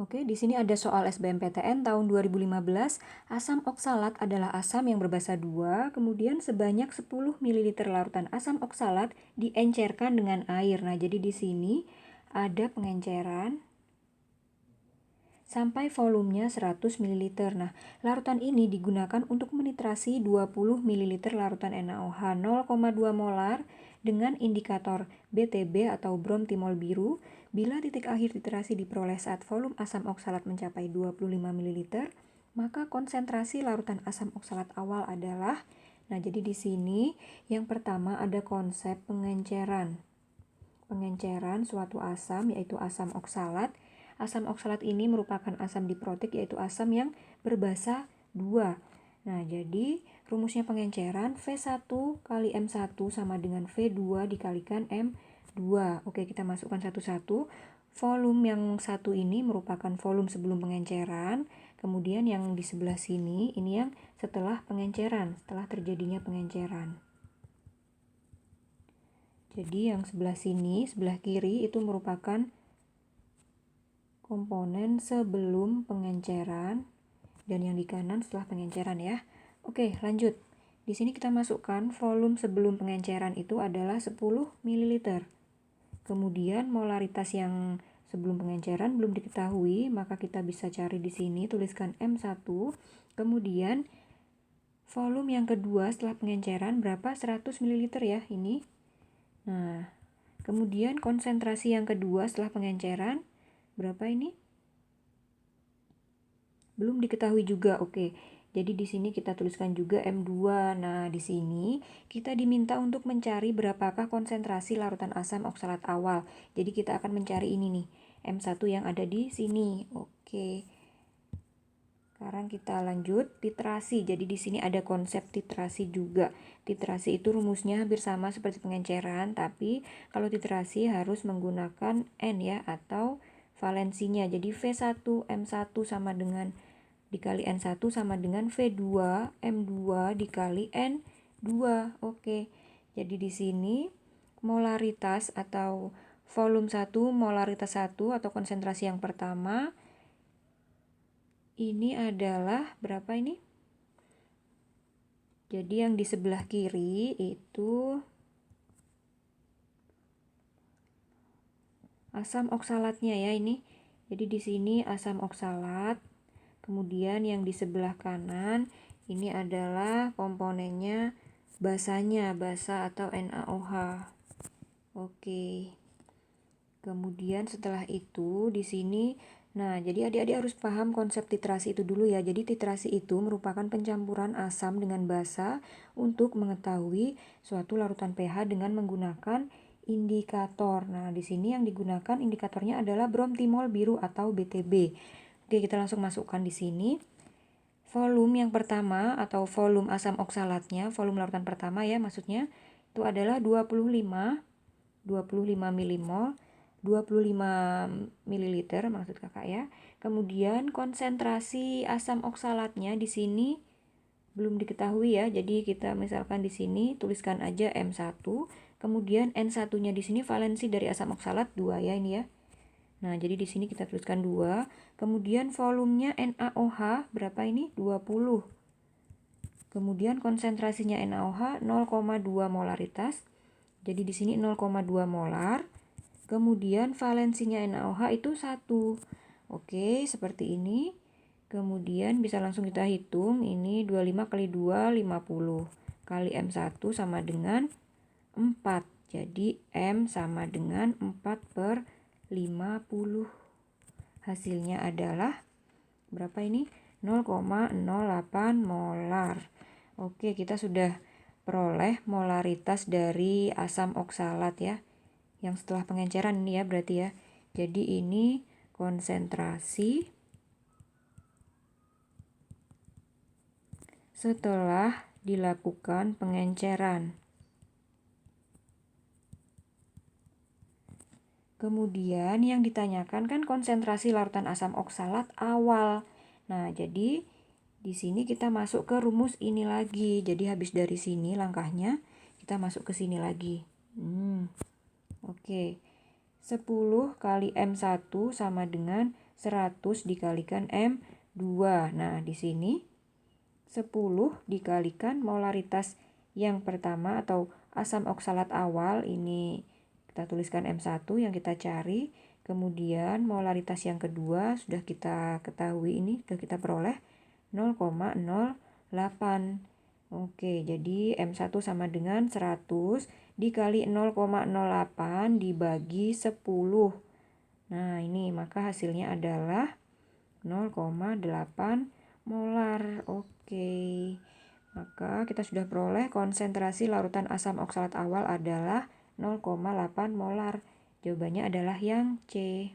Oke, di sini ada soal SBMPTN tahun 2015. Asam oksalat adalah asam yang berbasa 2, kemudian sebanyak 10 ml larutan asam oksalat diencerkan dengan air. Nah, jadi di sini ada pengenceran sampai volumenya 100 ml. Nah, larutan ini digunakan untuk menitrasi 20 ml larutan NaOH 0,2 molar dengan indikator BTB atau brom timol biru. Bila titik akhir titrasi diperoleh saat volume asam oksalat mencapai 25 ml, maka konsentrasi larutan asam oksalat awal adalah. Nah, jadi di sini yang pertama ada konsep pengenceran. Pengenceran suatu asam yaitu asam oksalat. Asam oksalat ini merupakan asam diprotik yaitu asam yang berbasa 2. Nah, jadi rumusnya pengenceran V1 kali M1 sama dengan V2 dikalikan M2. Oke, kita masukkan satu-satu. Volume yang satu ini merupakan volume sebelum pengenceran. Kemudian yang di sebelah sini ini yang setelah pengenceran, setelah terjadinya pengenceran. Jadi yang sebelah sini, sebelah kiri itu merupakan komponen sebelum pengenceran dan yang di kanan setelah pengenceran ya. Oke, lanjut. Di sini kita masukkan volume sebelum pengenceran itu adalah 10 ml. Kemudian molaritas yang sebelum pengenceran belum diketahui, maka kita bisa cari di sini, tuliskan M1. Kemudian volume yang kedua setelah pengenceran berapa? 100 ml ya, ini. Nah, kemudian konsentrasi yang kedua setelah pengenceran berapa ini? Belum diketahui juga. Oke. Jadi di sini kita tuliskan juga M2. Nah, di sini kita diminta untuk mencari berapakah konsentrasi larutan asam oksalat awal. Jadi kita akan mencari ini nih, M1 yang ada di sini. Oke. Sekarang kita lanjut titrasi. Jadi di sini ada konsep titrasi juga. Titrasi itu rumusnya hampir sama seperti pengenceran, tapi kalau titrasi harus menggunakan N ya atau valensinya. Jadi V1 M1 sama dengan dikali N1 sama dengan V2 M2 dikali N2. Oke. Jadi di sini molaritas atau volume 1, molaritas 1 atau konsentrasi yang pertama ini adalah berapa ini? Jadi yang di sebelah kiri itu asam oksalatnya ya ini. Jadi di sini asam oksalat. Kemudian yang di sebelah kanan ini adalah komponennya basanya, basa atau NaOH. Oke. Kemudian setelah itu di sini, nah jadi adik-adik harus paham konsep titrasi itu dulu ya. Jadi titrasi itu merupakan pencampuran asam dengan basa untuk mengetahui suatu larutan pH dengan menggunakan indikator. Nah, di sini yang digunakan indikatornya adalah brom timol biru atau BTB. Oke, kita langsung masukkan di sini. Volume yang pertama atau volume asam oksalatnya, volume larutan pertama ya maksudnya, itu adalah 25 milimol, 25 ml maksud kakak ya. Kemudian konsentrasi asam oksalatnya di sini belum diketahui ya. Jadi kita misalkan di sini tuliskan aja M1. Kemudian N1-nya di sini valensi dari asam oksalat 2 ya ini ya. Nah, jadi di sini kita tuliskan 2. Kemudian volumenya NaOH berapa ini? 20. Kemudian konsentrasinya NaOH 0,2 molaritas. Jadi di sini 0,2 molar. Kemudian valensinya NaOH itu 1. Oke, seperti ini. Kemudian bisa langsung kita hitung. Ini 25 kali 2, 50. Kali M1 sama dengan 4. Jadi M sama dengan 4/50. Hasilnya adalah berapa ini? 0,08 molar. Oke, kita sudah peroleh molaritas dari asam oksalat ya. Yang setelah pengenceran ini ya berarti ya. Jadi ini konsentrasi setelah dilakukan pengenceran. Kemudian yang ditanyakan kan konsentrasi larutan asam oksalat awal. Nah, jadi di sini kita masuk ke rumus ini lagi. Jadi habis dari sini langkahnya kita masuk ke sini lagi. Oke. 10 kali M1 sama dengan 100 dikalikan M2. Nah, di sini 10 dikalikan molaritas yang pertama atau asam oksalat awal, ini kita tuliskan M1 yang kita cari. Kemudian molaritas yang kedua sudah kita ketahui, ini sudah kita peroleh 0,08. Oke, jadi M1 sama dengan 100 dikali 0,08 dibagi 10. Nah, ini maka hasilnya adalah 0,8 molar. Oke. Maka kita sudah peroleh konsentrasi larutan asam oksalat awal adalah 0,8 molar. Jawabannya adalah yang C.